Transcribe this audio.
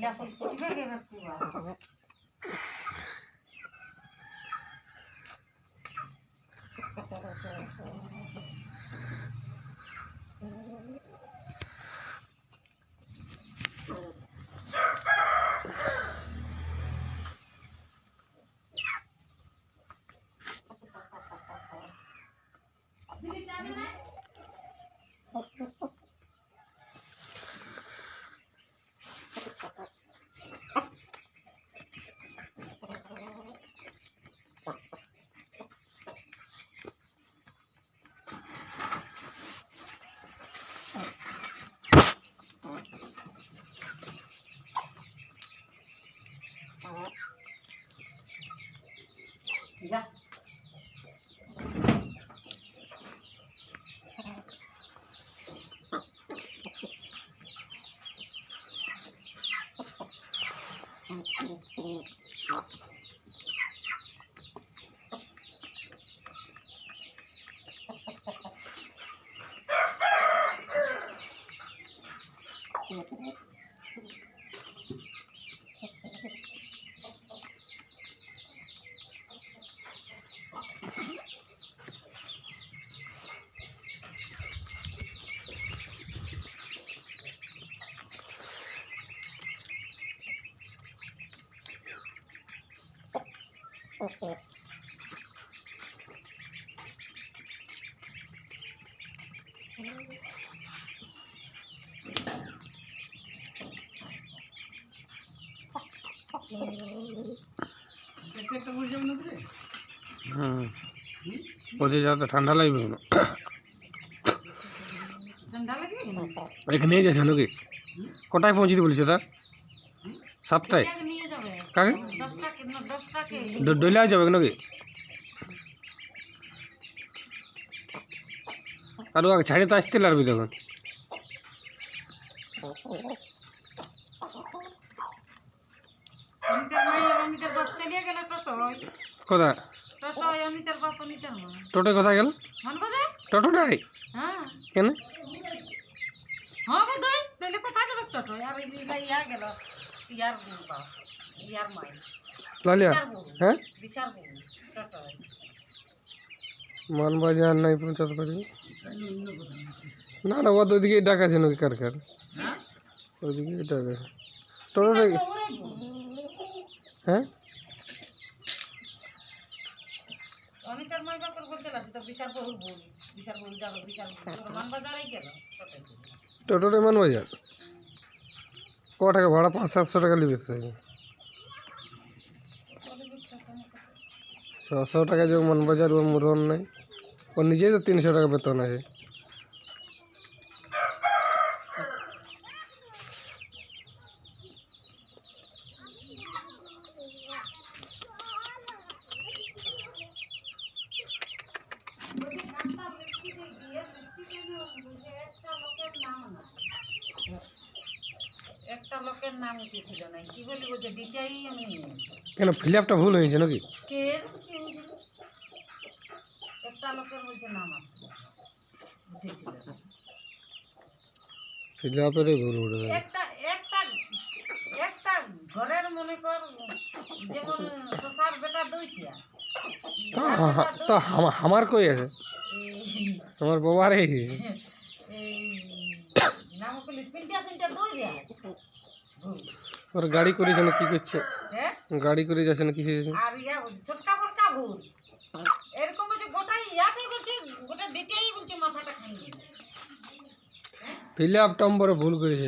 Ya. ওদের যাতে ঠান্ডা লাগবে না এখানেই যাচ্ছে নাকি কটায় পৌঁছিতে বলেছে তার 7টায় কাকে ডইলে যাবে নাকি আর ওকে ছাড়ে তো আসতে লাগবে তখন কোথায় টোটো কোথায় গেল টোটোটাই কেন লালিয়া হ্যাঁ মানবাজার নাই পৌঁছাতে পারি না না ওদের ওইদিকে ডাকা আছে নাকি কার কার ওইদিকে ডাকা টোটোটা হ্যাঁ টোটোটা মানবাজার ক টাকা ভাড়া 500-700 টাকা নেবে 600 টাকা যে মানবাজার ওর মুরন নাই ওর নিজেই তো 300 টাকা বেতন আছে একটা লোকের নাম ছিল না কি বলি বলছে ডিটাই আমি কেন ফিল আপটা ভুল হয়েছে নাকি কে কি হয়েছিল একটা লোকের বলছে নাম আছে উঠেছিল ফিল আপেরই ভুল উঠে একটা একটা একটা ঘরের মনে কর যেমন শশার বেটা দুইটা তো আমার কই আছে আমার বাবার এই নাম কলি তিনটা তিনটা দুই বিয়া ওর গাড়ি করে যেন কি করছে হ্যাঁ গাড়ি করে যাচ্ছে না কি হয়েছে আর ইয়া ছোটকা বড়কা ভুল এরকম হচ্ছে গোটাই ইয়াটাই বলছে গোটা ডিটেই বলছে মাথাটা খাইয়ে ফিল আপ নম্বরে ভুল করেছে